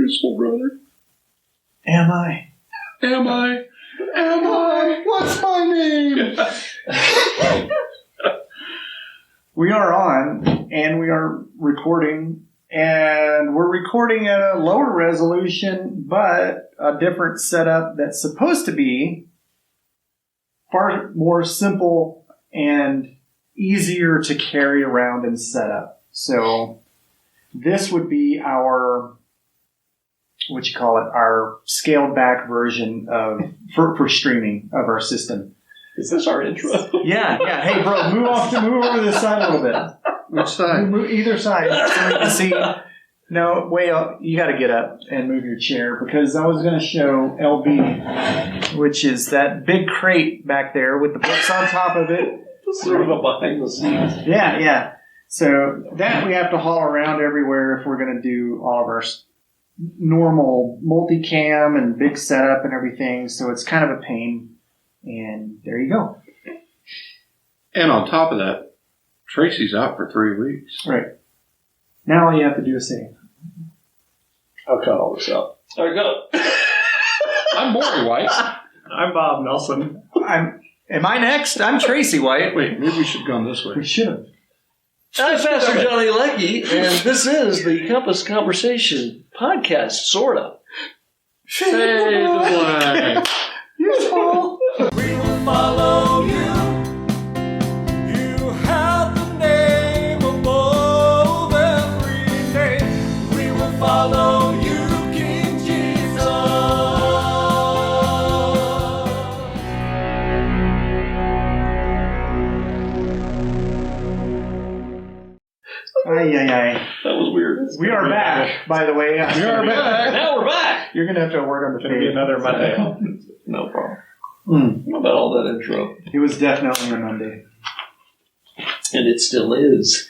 useful, brother. Am I? Am I? Am I? What's my name? We are on, and we are recording, and we're recording at a lower resolution, but a different setup that's supposed to be far more simple and easier to carry around and set up. So this would be our, our scaled back version of for streaming of our system. Is this our intro? Yeah. Hey, bro, move over to the side a little bit. Which side? Move either side so we can see. No, way up. You got to get up and move your chair because I was going to show LB, which is that big crate back there with the books on top of it. Sort of a behind the scenes. Yeah. So that we have to haul around everywhere if we're going to do all of our normal multicam and big setup and everything. So it's kind of a pain. And there you go. And on top of that, Tracy's out for 3 weeks. Right. Now all you have to do is say, I'll cut all this out. All right, go. I'm Morey White. I'm Bob Nelson. am I next? I'm Tracey White. Wait, maybe we should have gone this way. We should have. I'm Pastor Johnny Leckie, and this is the Compass Conversation podcast, sort of. Fade the flag. Yes, Paul. We will follow you. You have the name above every name. We will follow you, King Jesus. Ay. That was weird. We are back, by the way. We are back. Now we're back. You're going to have to work on the It's going to be fade. another Monday. No problem. How about all that intro? It was definitely a Monday. And it still is.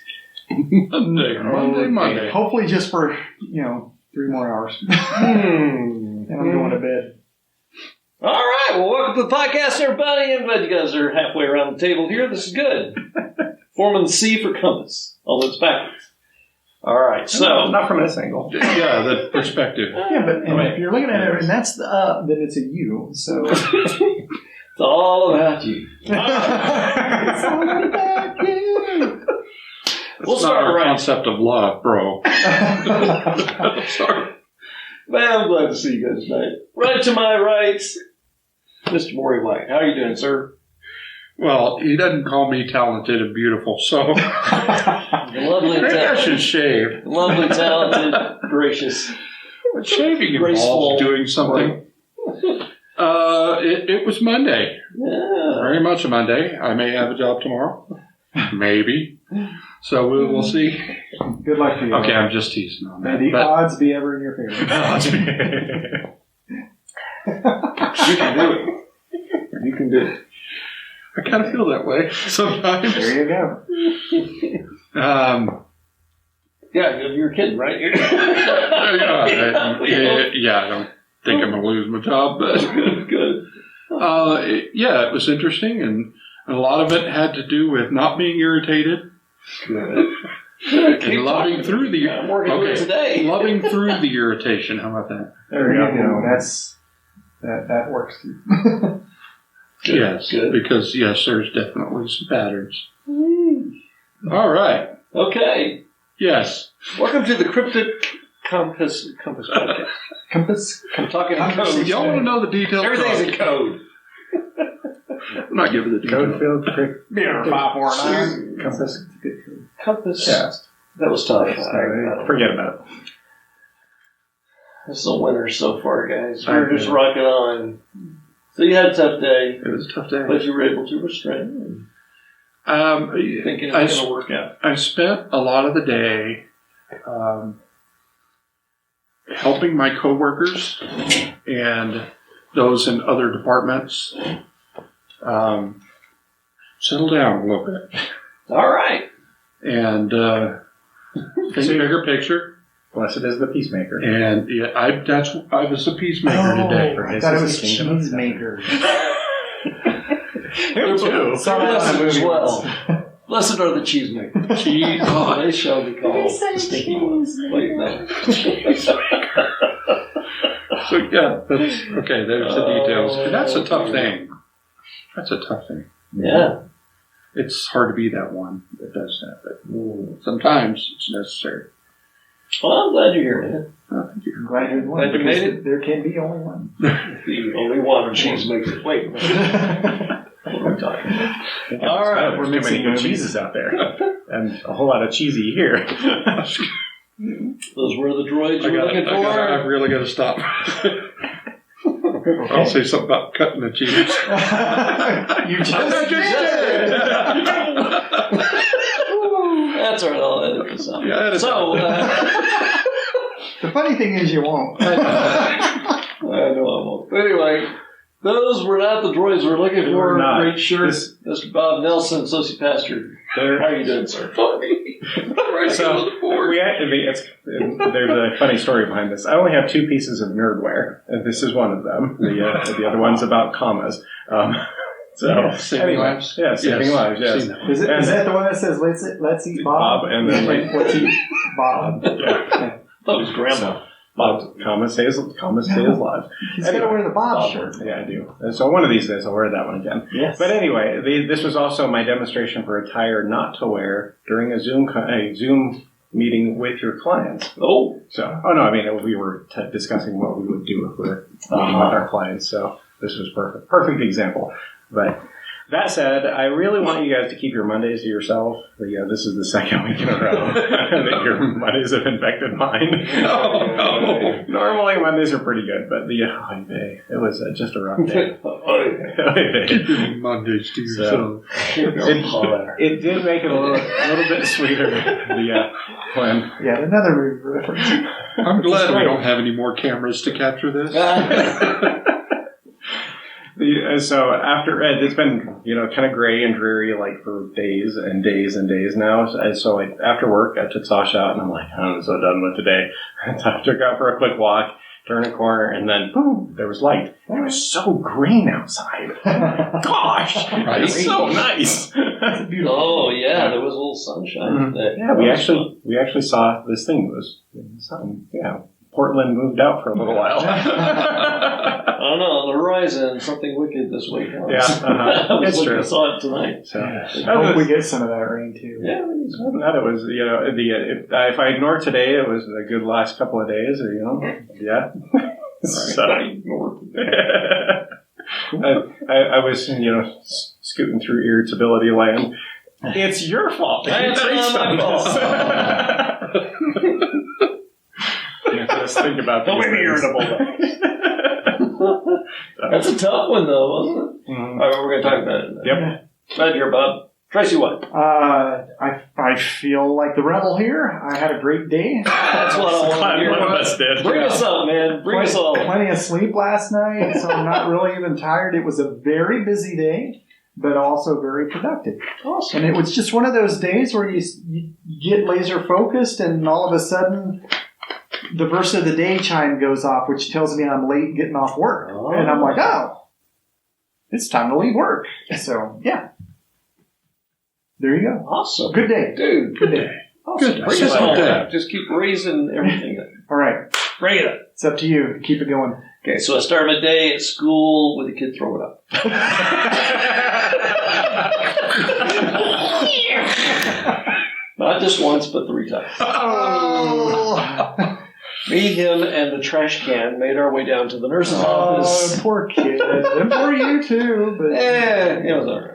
Monday. Hopefully just for, 3 more hours. And I'm going to bed. All right, well, welcome to the podcast, everybody. I'm glad you guys are halfway around the table here. This is good. Forming the C for compass, although it's backwards. All right, so... Not from this angle. Yeah, the perspective. Yeah, but if you're looking at it and that's the up, then it's a U. So It's all about you. it's all about you. We'll It's start not our right. concept of love, bro. Sorry. Man, I'm glad to see you guys tonight. Right to my right, Mr. Morey White. How are you doing, sir? Well, he doesn't call me talented and beautiful, so You're lovely and maybe I should talented. shave. Lovely, talented, gracious. But shaving Graceful. involves doing something. It was Monday. Yeah. Very much a Monday. I may have a job tomorrow. Maybe. So we'll see. Good luck to you. Okay, I'm just teasing on May that. the But odds be ever in your favor. You can do it. You can do it. I kind of feel that way sometimes. There you go. Yeah, you're kidding, right? I don't think I'm going to lose my job. But Good. it was interesting, and a lot of it had to do with not being irritated. Good. And loving through the I'm working with it today. loving through the irritation. How about that? There you go. That works too. Yes, Good. because there's definitely some patterns. All right. Okay. Yes. Welcome to the Cryptic Compass podcast. Compass. I'm talking in code. Y'all want to know the details? Everything's in code. I'm not giving the Code details. field. Beer 549. Compass. Good code. Compass. Yeah. That was tough. Forget about it. This is a winner so far, guys. We're just rocking on. So you had a tough day, It was a tough day. but you were able to restrain. Thinking it was going to work out. I spent a lot of the day helping my coworkers and those in other departments settle down a little bit All right. and think bigger picture. Blessed is the peacemaker. And I was a peacemaker today. I thought it was cheesemaker. They're blessed as well. Blessed are the cheesemakers. Cheese. They shall be called the stinky ones. Wait, no. So yeah, that's okay. There's the details. And that's a tough thing. That's a tough thing. Yeah. It's hard to be that one that does that, but sometimes it's necessary. Well, I'm glad you're here, man. Oh, thank you. I'm glad you're the one. Glad you because made it. There can be only one. The only one cheese makes it. Wait. What are we talking about? All right. We're mixing new cheeses out there. And a whole lot of cheesy here. Those were the droids you were looking for? I've really got to stop. I'll say something about cutting the cheese. You just did. That's all right. I'll edit this out. Yeah, edit so, The funny thing is you won't. I know I won't. But anyway, those were not the droids we're looking They for. were not. Great shirt. This- Mr. Bob Nelson, Associate Pastor. How are you doing, sir? Funny. Right So, there's a funny story behind this. I only have 2 pieces of nerdware, and this is one of them. The other one's about commas. Saving lives? Yeah, saving lives, yes. Seen that one. Is that the one that says, let's eat Bob? Bob, and then let's eat Bob. Yeah. That was Grandma. So, Bob, commas saves lives. He's got to wear the Bob shirt. Yeah, I do. And so one of these days I'll wear that one again. Yes. But anyway, this was also my demonstration for attire not to wear during a Zoom meeting with your clients. Oh. We were discussing what we would do if we were meeting with our clients. So this was perfect example. But that said, I really want you guys to keep your Mondays to yourself. This is the second week in a row that your Mondays have infected mine. Oh, no. Normally Mondays are pretty good, but it was just a rough day. Keep your Mondays to yourself. It did make it a little bit sweeter. When Yeah, another movie reference. I'm glad we don't have any more cameras to capture this. So after it's been kind of gray and dreary like for days and days and days now. So after work I took Sasha out and I'm like, I'm so done with today. So I took out for a quick walk, turned a corner, and then boom, there was light. It was so green outside. Gosh, Right. it's so nice. Oh, yeah, there was a little sunshine today. Yeah, we actually saw this thing. It was in the sun. Yeah. Portland moved out for a little while. I don't know, on the horizon, something wicked this week. Yeah, it's true. I saw it tonight. So, I hope we get some of that rain too. Yeah, it was, if I ignore today, it was a good last couple of days, yeah. So, I was, scooting through irritability land. It's your fault. It's not my fault. Just think about Don't make me irritable. That's a tough one, though, wasn't it? Mm-hmm. All right, we're going to talk about it. Yep. Glad you're Bob. Tracey White. I feel like the rebel here. I had a great day. That's what I want to hear. One of us did. Bring us up, man. Bring us all. Plenty of sleep last night, so I'm not really even tired. It was a very busy day, but also very productive. Awesome. And it was just one of those days where you get laser focused, and all of a sudden, the verse of the day chime goes off, which tells me I'm late getting off work. Oh. And I'm like, oh, it's time to leave work. So, yeah. There you go. Awesome. Good day. Dude. Good day. Awesome. Good. Bring us all Good day. up. Just keep raising everything up. All right. Bring it up. It's up to you. Keep it going. Okay, so I started my day at school with a kid throwing up. Not just once, but 3 times. Oh, Me, him, and the trash can made our way down to the nurse's office. poor kid. And poor you, too. But It was all right.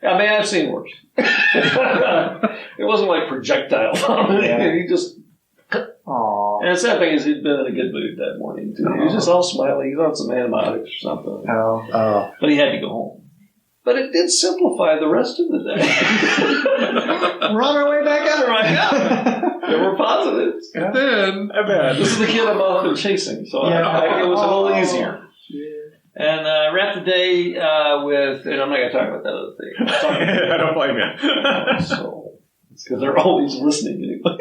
I mean, I've seen worse. It wasn't like projectile vomiting. Yeah. He just... Aw. And the sad thing is he'd been in a good mood that morning, too. He was just all smiley. He was on some antibiotics or something. Oh. But he had to go home. But it did simplify the rest of the day. We're on our way back out. There were positives. And then, This is the kid I'm often chasing, so it was a little easier. And I wrapped the day with, and I'm not going to talk about that other thing. I don't blame you. So, because they're always listening anyway.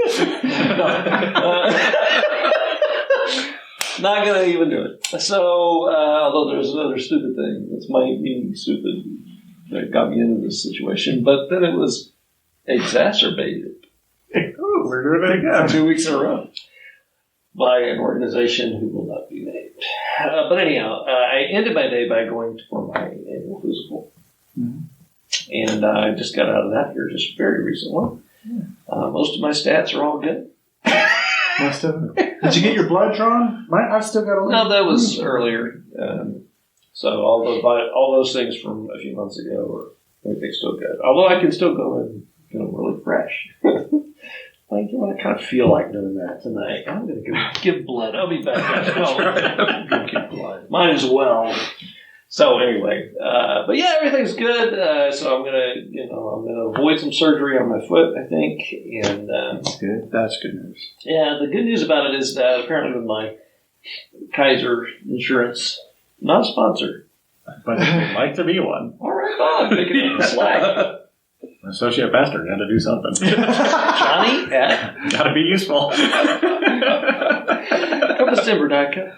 Not going to even do it. So, although there's another stupid thing that's might be stupid that got me into this situation, but then it was exacerbated. We're doing it again. 2 weeks in a row by an organization who will not be named. But anyhow, I ended my day by going for my annual physical. And I just got out of that here just very recently. Most of my stats are all good. Most of them. Did you get your blood drawn? I've still got a little. No, that was earlier. So all those things from a few months ago are everything's still good. Although I can still go in, really fresh. I kind of feel like doing that tonight. I'm going to give blood. I'll be back. Go give blood. Might as well. So anyway, but yeah, everything's good. So I'm gonna avoid some surgery on my foot, I think. And That's good. That's good news. yeah, the good news about it is that apparently with my Kaiser insurance, not a sponsor. But if you'd like to be one, All right, Bob, picking up the slack. associate pastor had to do something. Johnny at Got to be useful. Compass.com.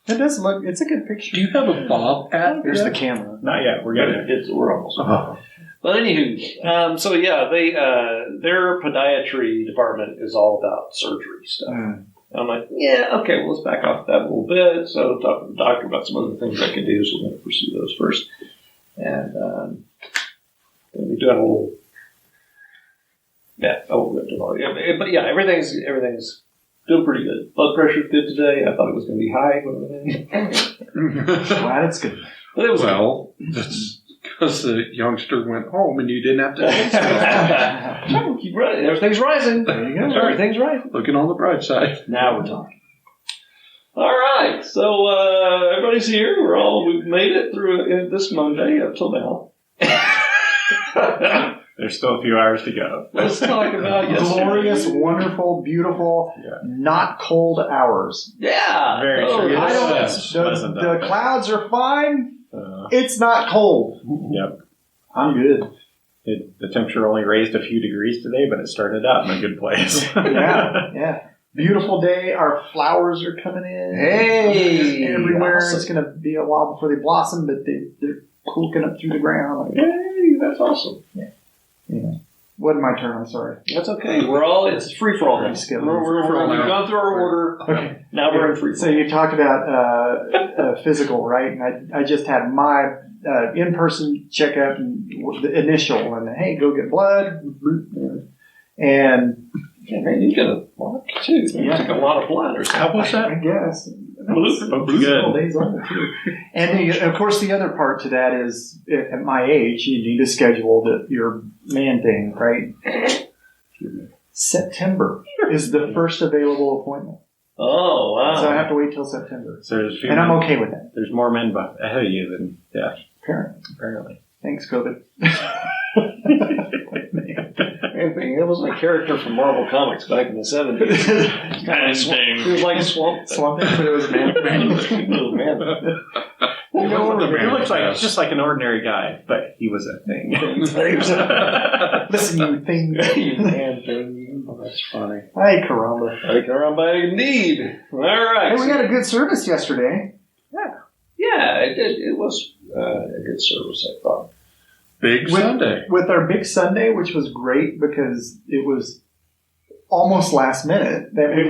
It does look. It's a good picture. Do you have a Bob at? There's the camera. Not yet. We're getting it. We're almost. Oh. But anywho, so yeah, they their podiatry department is all about surgery stuff. And I'm like, yeah, okay, well, let's back off that a little bit. So talk to the doctor about some other things I can do. So we're going to pursue those first. And going to be doing a little, but yeah, everything's doing pretty good. Blood pressure's good today. I thought it was going to be high. Glad it's good. But it was Well, that's because the youngster went home and you didn't have to. keep running. Everything's rising. There you go. Everything's rising. Looking on the bright side. Now we're talking. All right, so everybody's here. We've made it through this Monday up till now. There's still a few hours to go. Let's talk about yesterday. Glorious, wonderful, beautiful, not cold hours. Yeah, Very oh, true. I don't. Yes. Pleasant The out there. clouds are fine. It's not cold. Yep. I'm good. The temperature only raised a few degrees today, but it started out in a good place. Yeah. Beautiful day. Our flowers are coming in. Hey, everywhere. awesome. It's going to be a while before they blossom, but they're poking up through the ground. Hey, that's awesome. Wasn't my turn. I'm sorry. That's okay. It's free for all. We've gone through our order. Okay. Now we're in free for So you talked about physical, right? And I just had my in-person checkup and the initial, and hey, go get blood, and yeah, man, you got a lot too. You took a lot of blood or something. How was that? I guess. Good. Days old too. And of course, the other part to that is, at my age, you need to schedule your man thing, right? September is the first available appointment, Oh, wow. so I have to wait till September, So there's a few and I'm men- okay with that. There's more men ahead of you than Apparently, thanks, COVID. It was a character from Marvel Comics back in the 70s. Kind of it was like a swamp. Swamp Thing, but it was a man. He looks like just like an ordinary guy, but he was a thing. Listen, you thing. Man thing. Oh, that's funny. Hey, caramba. I can run by need. All right. Hey, we had a good service yesterday. Yeah, it did. It was a good service, I thought. Big Sunday. With our Big Sunday, which was great because it was almost last minute that we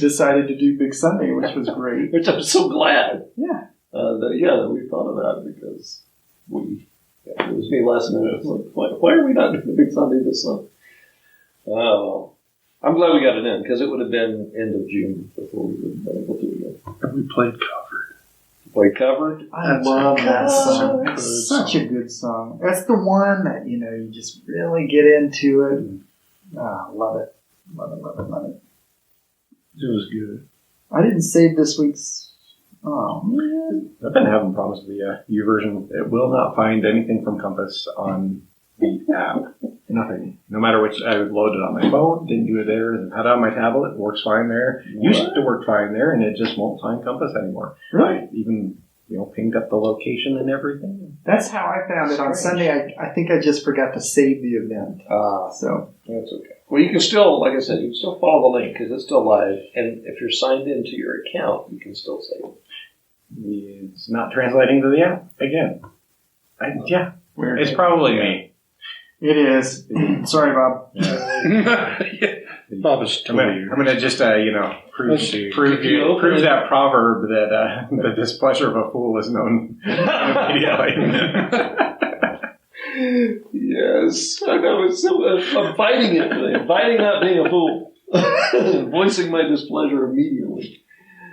decided to do Big Sunday, which was great. Which I'm so glad. Yeah. That we thought about it because it was me last minute. I was like, why are we not doing the Big Sunday this summer? Oh, I'm glad we got it in because it would have been end of June before we would have been able to do it. And we played covered. Play covered. I love that song. Good It's such a good song. That's the one that, you just really get into it. Love it. Love it, love it, love it. It was good. I didn't save this week's. Oh, man. I've been having problems with the U version. It will not find anything from Compass on the app. Nothing. No matter which, I would load it on my phone, didn't do it there, and had it on my tablet, works fine there. Used to work fine there, and it just won't find Compass anymore. Really? I even, pinged up the location and everything. That's how I found it on Sunday. I think I just forgot to save the event. So That's okay. Well, you can still, like I said, you can still follow the link because it's still live. And if you're signed into your account, you can still save it. It's not translating to the app again. It's probably me. it is. Sorry, Bob. The Bob is I'm gonna just prove that proverb that the displeasure of a fool is known immediately. Yes, I know. I'm fighting it today. I'm fighting not being a fool. Voicing my displeasure immediately.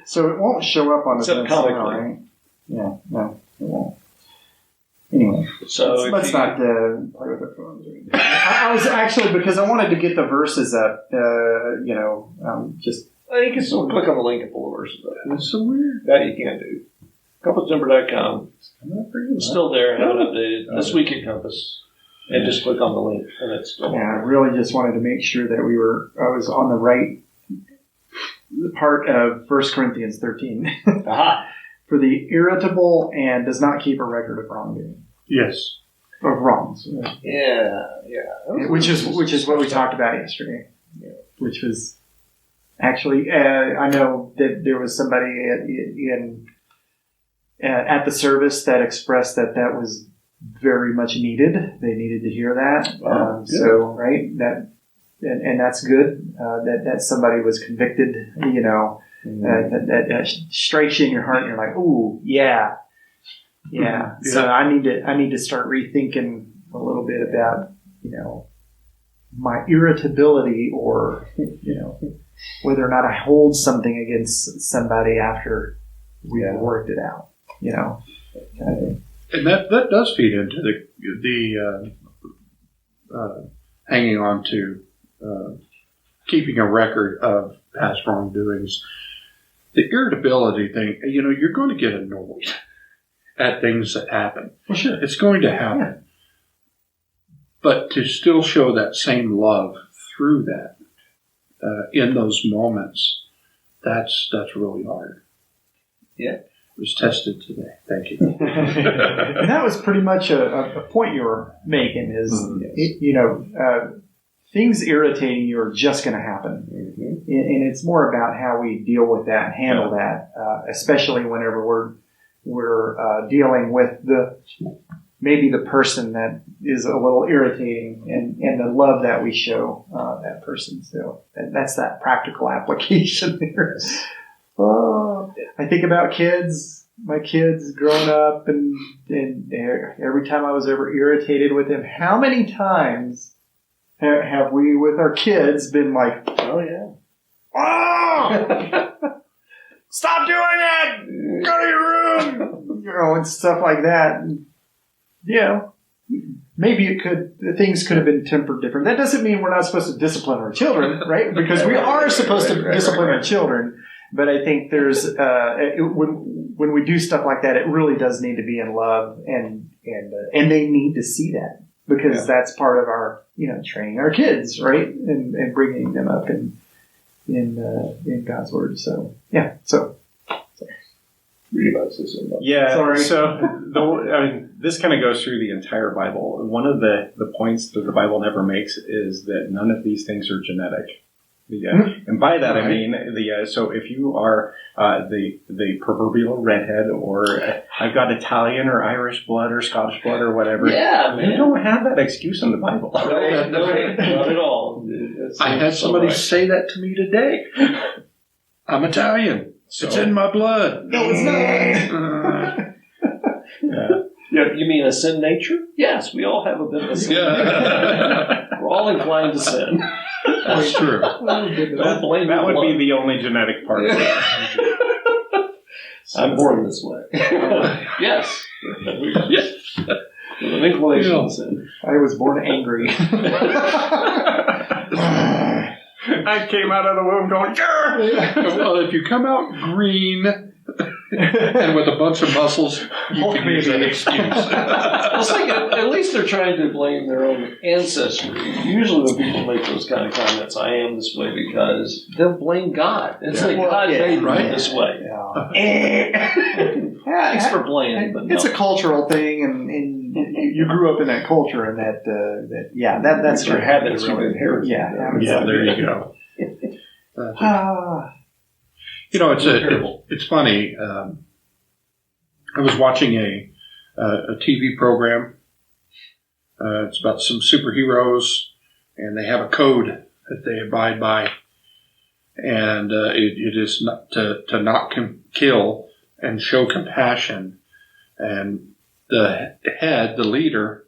So it won't show up on the Except disc now, comically. right? Yeah, no, it won't. Anyway, So let's not play with our phones. I was actually, because I wanted to get the verses up, just... you can still click on the link and pull the verses up. That's so weird. That you can do. CompassTimber.com. It's still there. Haven't updated. This week at Compass. And just click on the link, and it's still Yeah, I really just wanted to make sure that I was on the right part of 1 Corinthians 13. Aha! For the irritable and does not keep a record of wrongdoing. Yes. Of wrongs. Yeah. Which is what we talked about yesterday. Which was actually, I know that there was somebody at the service that expressed that was very much needed. They needed to hear that. Right, and that's good. That somebody was convicted. That strikes you in your heart, and you're like, ooh, yeah. So I need to start rethinking a little bit about my irritability, or whether or not I hold something against somebody after we've worked it out. And that does feed into the hanging on to keeping a record of past wrongdoings. The irritability thing, you're going to get annoyed at things that happen. Well, sure. It's going to happen. Yeah. But to still show that same love through that, in those moments, that's really hard. Yeah. It was tested today. Thank you. And that was pretty much a point you were making is, things irritating you are just going to happen. Mm-hmm. And it's more about how we deal with that, handle that, especially whenever we're dealing with maybe the person that is a little irritating, and the love that we show that person. So that's that practical application there. I think about my kids growing up, and every time I was ever irritated with them, how many times have we with our kids been like, oh yeah, oh, stop doing it, go to your room, and stuff like that. And, maybe things could have been tempered different. That doesn't mean we're not supposed to discipline our children, right? Because we are supposed to discipline our children. But I think there's when we do stuff like that, it really does need to be in love, and they need to see that, because that's part of our training our kids, right, and bringing them up in God's word. So yeah. Sorry. So this kind of goes through the entire Bible. One of the points that the Bible never makes is that none of these things are genetic. And by that I mean so if you are the proverbial redhead, or I've got Italian or Irish blood or Scottish blood or whatever, you don't have that excuse in the Bible. No, not at all. I had somebody say that to me today. I'm Italian. So. It's in my blood. No, it's not. You mean a sin nature? Yes, we all have a bit of a sin nature. We're all inclined to sin. That's true. Don't blame that would blood. be the only genetic part. I'm born this way. Yes. With an inclination to sin. I was born angry. I came out of the womb going, "Grr!" Well, if you come out green and with a bunch of muscles, you can use that excuse. It's like at least they're trying to blame their own ancestry. Usually when people make those kind of comments, I am this way, because they'll blame God. It's like God made me this way. Thanks for blaming. But it's a cultural thing, and you grew up in that culture, and that's your habits you've inherited. There you go. It's funny. I was watching a TV program. It's about some superheroes, and they have a code that they abide by. And it is not to not kill and show compassion. And the head, the leader,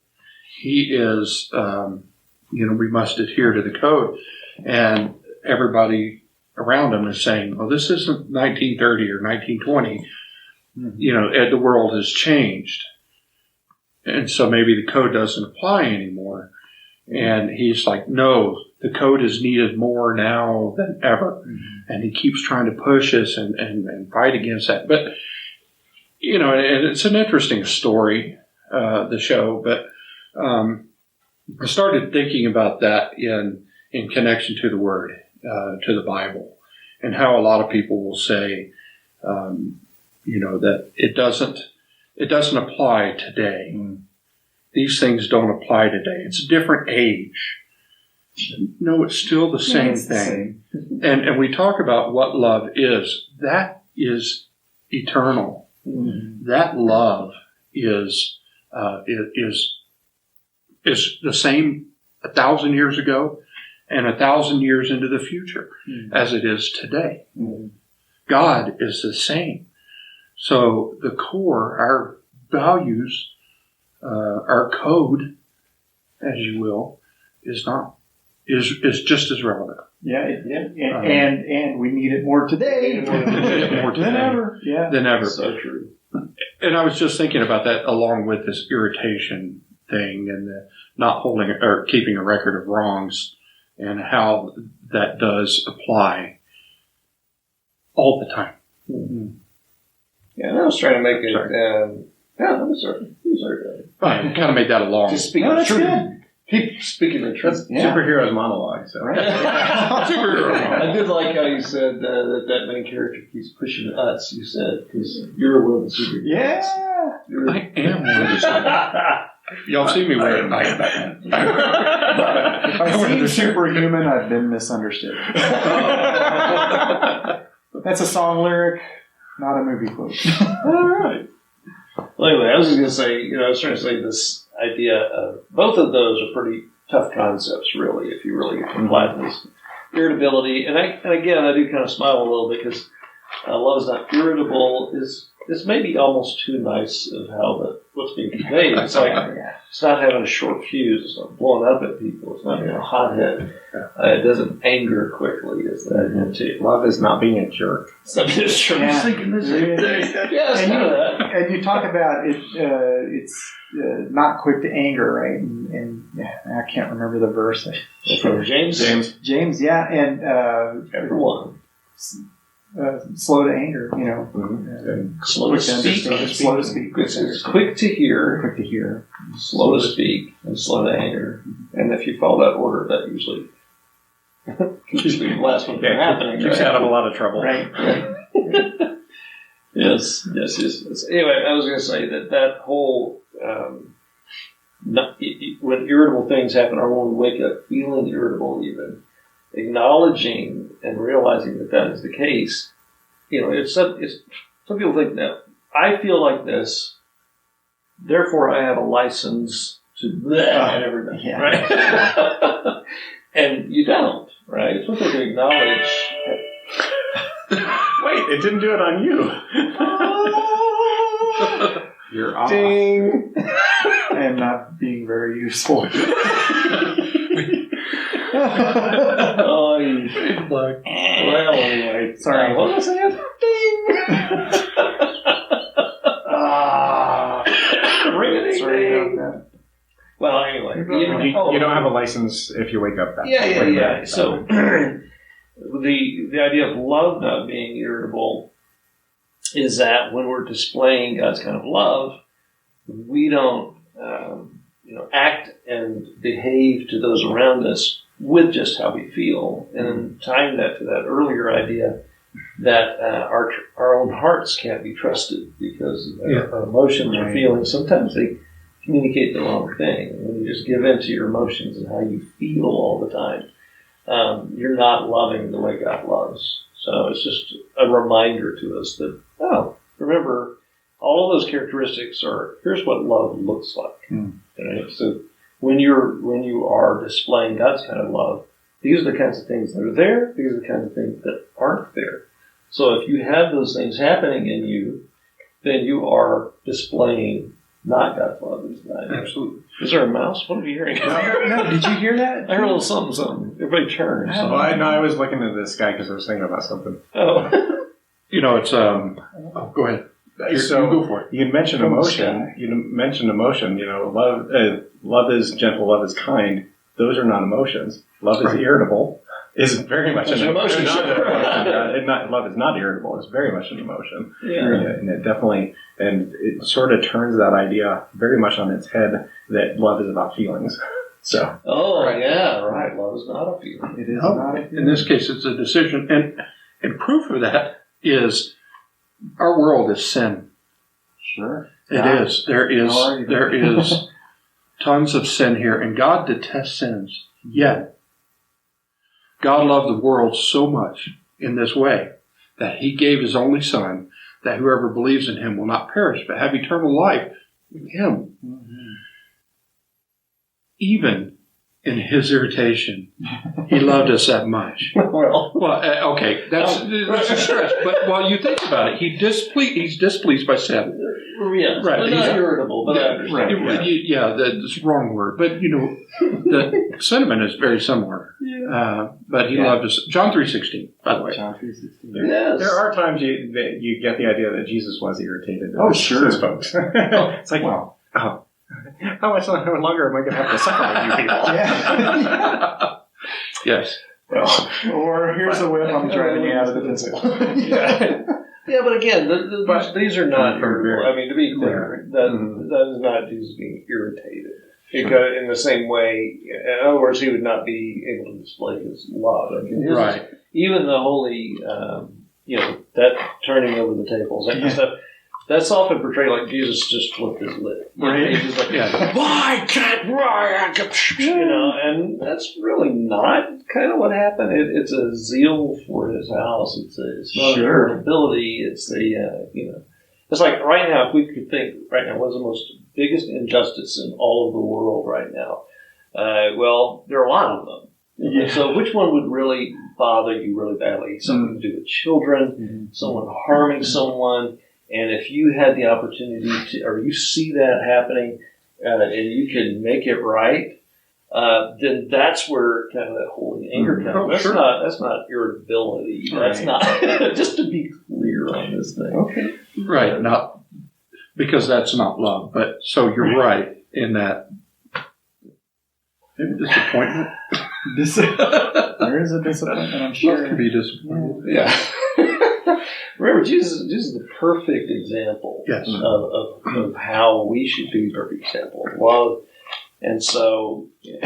he is, we must adhere to the code. And everybody around him is saying, well, this isn't 1930 or 1920. The world has changed. And so maybe the code doesn't apply anymore. And he's like, no, the code is needed more now than ever. And he keeps trying to push us and fight against that. But, and it's an interesting story, the show. But I started thinking about that in connection to the Word, to the Bible, and how a lot of people will say, that it doesn't apply today. These things don't apply today. It's a different age. No, it's still the same thing. And we talk about what love is. That is eternal. That love is the same 1,000 years ago and 1,000 years into the future as it is today. God is the same. So the core, our values, our code, as you will, is just as relevant. And we need it more today than ever. Yeah, than ever. So true. And I was just thinking about that along with this irritation thing and the not holding or keeping a record of wrongs, and how that does apply all the time. Yeah, and I was trying to make it. I'm sorry. I kind of made that a long. Just speaking the truth. Keep speaking the truth. Superhero's monologue. So. Right. Superhero. I did like how you said that main character keeps pushing us. You said because you're one of the superheroes. Yeah, I am one of the superheroes. Y'all see me wearing Nike Batman. If I've seen superhuman, I've been misunderstood. That's a song lyric, not a movie quote. All right. Well, anyway, I was just going to say, I was trying to say this idea of both of those are pretty tough concepts, really, if you really apply this. Irritability, and again, I do kind of smile a little bit because love is not irritable is maybe almost too nice of how what's being conveyed. It's like it's not having a short fuse. It's not blowing up at people. It's not being a hothead. It doesn't anger quickly. Is that too? Love is not being a jerk. I'm just thinking the same thing. Yes, and, that. And you talk about it. It's not quick to anger, right? And I can't remember the verse. From James. James, yeah, and everyone. Slow to anger, slow to speak. Slow to speak. It's quick to hear. Quick to hear. Slow to speak and slow to anger. And if you follow that order, that usually the last one from happening. Keeps you out of a lot of trouble. Right. Yes. Anyway, I was going to say that whole when irritable things happen, or when we wake up feeling irritable, even acknowledging and realizing that is the case. It's some people think that I feel like this, therefore I have a license to and everything, right? And you don't, right? It's something to acknowledge. Wait, it didn't do it on you. You're off. Ding. I am not being very useful. Oh, well, anyway. Sorry. What was I saying? Ding! Ring-a-ding-ding. Sorry about that. Well, anyway. You don't have a license if you wake up that Yeah. So, the idea of love not being irritable is that when we're displaying God's kind of love, we don't, act and behave to those around us with just how we feel, and tying that to that earlier idea that our own hearts can't be trusted because our emotions or feelings, sometimes they communicate the wrong thing. When you just give in to your emotions and how you feel all the time, you're not loving the way God loves. So it's just a reminder to us that, remember, all of those characteristics here's what love looks like. Right? So when you are displaying God's kind of love, these are the kinds of things that are there. These are the kinds of things that aren't there. So if you have those things happening in you, then you are displaying not God's love. Absolutely. Is there a mouse? What are you hearing? No, did you hear that? I heard a little something. Everybody turns. I was looking at this guy because I was thinking about something. Oh. It's go ahead. So you go for it. You mentioned emotion. Love is gentle. Love is kind. Those are not emotions. Love is irritable. Is very much an emotion. Love is not irritable. It's very much an emotion. Yeah. And it definitely, and it sort of turns that idea very much on its head that love is about feelings. So. Oh, right. Yeah, right. Love is not a feeling. It is not a feeling. In this case, it's a decision. And proof of that is our world is sin. Sure. It is. There is tons of sin here, and God detests sins. Yet, God loved the world so much in this way that He gave His only Son, that whoever believes in Him will not perish, but have eternal life with Him. Mm-hmm. Even in His irritation, He loved us that much. Okay, that's a stretch. But while you think about it, He's displeased by sin. Yes, right. But not irritable. But that's the wrong word. But the sentiment is very similar. Yeah. But He loved us. John 3:16, by the way. John 3:16. Yes. There are times that you get the idea that Jesus was irritated. Oh, sure, folks. It's like, how much longer am I going to have to suffer with you people? Yeah. Yes. Or here's a whip. I'm driving you out of the pencil. Yeah, but again, these are not irritable. I mean, to be clear, that is not Jesus being irritated. Because in the same way, in other words, He would not be able to display His love. I mean, right. Even the holy, that turning over the tables, that kind of stuff, that's often portrayed like Jesus just flipped His lid. Right. He's just like, why can't and that's really not kind of what happened. It's a zeal for His house. It's not irritability. It's it's like right now, if we could think right now, what's the most biggest injustice in all of the world right now? Well, there are a lot of them. Yeah. So which one would really bother you really badly? Something to do with children, someone harming someone. And if you had the opportunity to, or you see that happening, and you can make it right, then that's where kind of that holy anger comes. That's not irritability. That's not. Just to be clear on this thing. Okay. Right. Not because that's not love. But so you're right in that. Maybe disappointment. There is a disappointment. I'm sure. Love can be disappointed. Yeah. Remember, Jesus is the perfect example of how we should be the perfect example of love. And so, his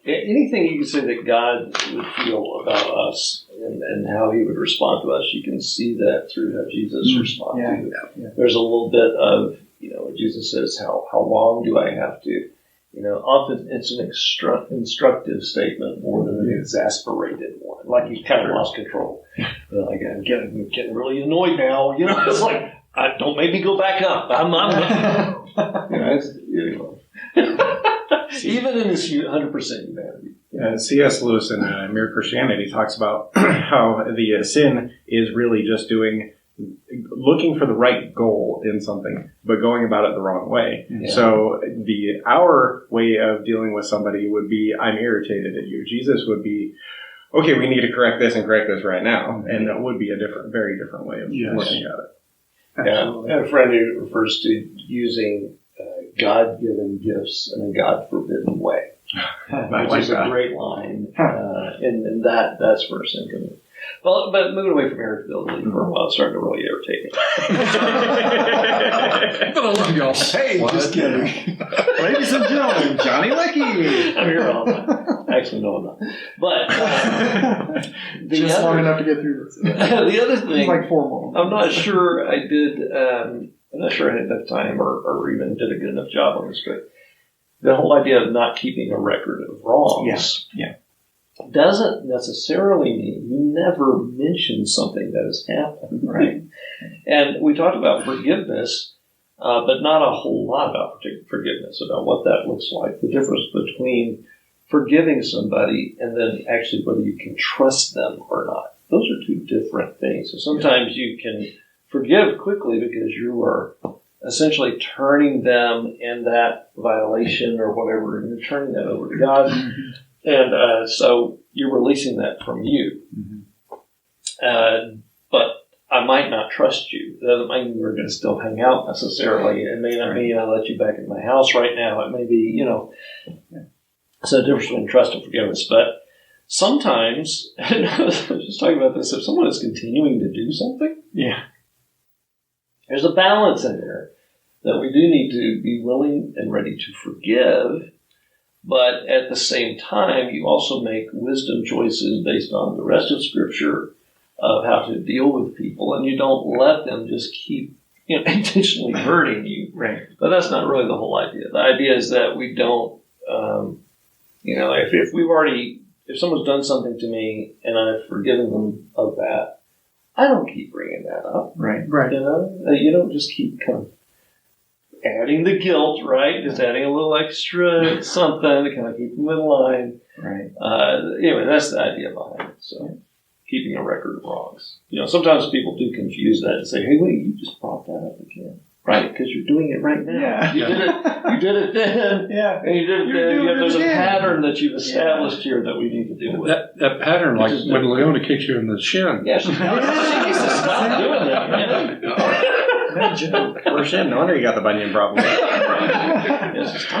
anything you can say that God would feel about us and how He would respond to us, you can see that through how Jesus responds to it. Yeah. There's a little bit of, what Jesus says, how long do I have to? Often it's an instructive statement more than an exasperated one. Like you kind of lost control. Like I'm getting really annoyed now. It's like, don't make me go back up. Even in this 100% humanity. C.S. Lewis in Mere Christianity talks about how the sin is really just looking for the right goal in something, but going about it the wrong way. Yeah. So our way of dealing with somebody would be, I'm irritated at you. Jesus would be, okay, we need to correct this and correct this right now. And that would be a very different way of looking at it. Absolutely. I have a friend who refers to using God-given gifts in a God-forbidden way. Which is a great line. And that's first thinking. Well, but moving away from irritability for a while, it's starting to really irritate me. But I love y'all. Hey, just kidding. Ladies and gentlemen, Johnny Leckie. I'm here all the time. Actually, no, I'm not. But just long enough to get through this. The other thing, like 4 more. I'm not sure I did. I'm not sure I had enough time or even did a good enough job on this, but the whole idea of not keeping a record of wrongs. Doesn't necessarily mean you never mention something that has happened, right? And we talked about forgiveness. but not a whole lot about forgiveness, about what that looks like. The difference between forgiving somebody and then actually whether you can trust them or not. Those are two different things. So sometimes you can forgive quickly because you are essentially turning them in that violation or whatever, and you're turning that over to God. And so you're releasing that from you. But I might not trust you. That doesn't mean we're going to still hang out necessarily. It may not mean I let you back in my house right now. It may be, it's a difference between trust and forgiveness. But sometimes, and I was just talking about this, if someone is continuing to do something, there's a balance in there that we do need to be willing and ready to forgive. But at the same time, you also make wisdom choices based on the rest of Scripture of how to deal with people, and you don't let them just keep intentionally hurting you. Right. But that's not really the whole idea. The idea is that we don't, if we've already, if someone's done something to me and I've forgiven them of that, I don't keep bringing that up. Right. You don't just keep kind of adding the guilt, right? Just adding a little extra something to kind of keep them in line. Right. Anyway, that's the idea behind it. So, keeping a record of wrongs. Sometimes people do confuse that and say, "Hey, wait, you just brought that up again." Right, because you're doing it right now. Yeah. You did it then. Yeah. And you did it then. There's a pattern that you've established here that we need to deal with. That pattern, like when Leona kicks you in the shin. Yeah, she needs to stop doing that, man. Worse in, no wonder you got the bunion problem.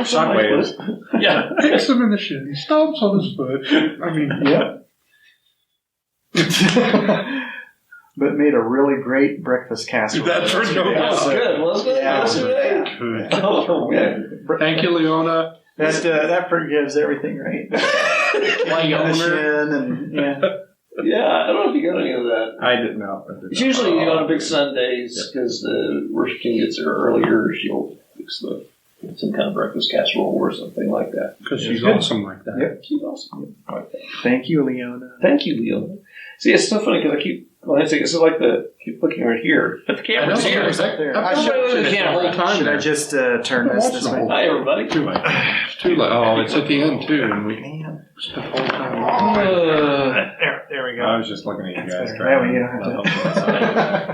Shockwaves. Yeah. Kicks him in the shin. He stomps on his foot. I mean, But made a really great breakfast casserole. That's right. That was good, wasn't it? Yeah, it was good. Oh, man. Thank you, Leona. That forgives everything, right? Leona. And Yeah, I don't know if you got any of that. I didn't know. It's usually on big Sundays because the worship team gets there earlier. She'll fix some kind of breakfast casserole or something like that. Because she's awesome like that. Yep. She's awesome. Like that. Thank you, Leona. Thank you, Leona. See, it's so funny because I keep keep looking right here, but the camera's here. Up there. I've been watching it the whole time. Should I just turn this way? Hi, everybody. Too late. Oh, it's at the end too, and we spent the whole time. There we go. I was just looking at you guys. That way you don't have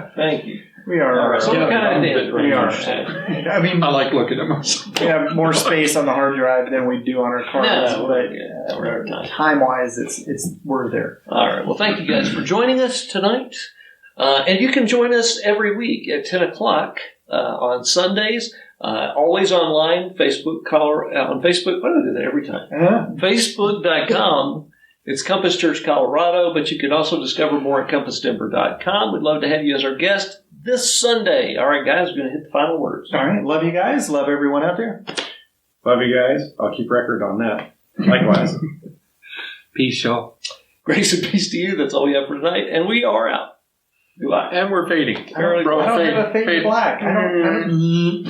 to. Thank you. We are. All right, so what kind of did We are. I I mean, like looking at myself. we have more space on the hard drive than we do on our cards, No, we're out of time. time-wise, we're there. All right. Well, thank you guys for joining us tonight. And you can join us every week at 10 o'clock on Sundays. Always online, Facebook. On Facebook. Why do I do that every time? Facebook.com. It's Compass Church Colorado, but you can also discover more at compassdenver.com. We'd love to have you as our guest this Sunday. All right, guys, we're going to hit the final words. All right. Love you guys. Love everyone out there. Love you guys. I'll keep record on that. Likewise. Peace, y'all. Grace and peace to you. That's all we have for tonight, and we are out. Goodbye. And we're fading. I don't have a fade black. I don't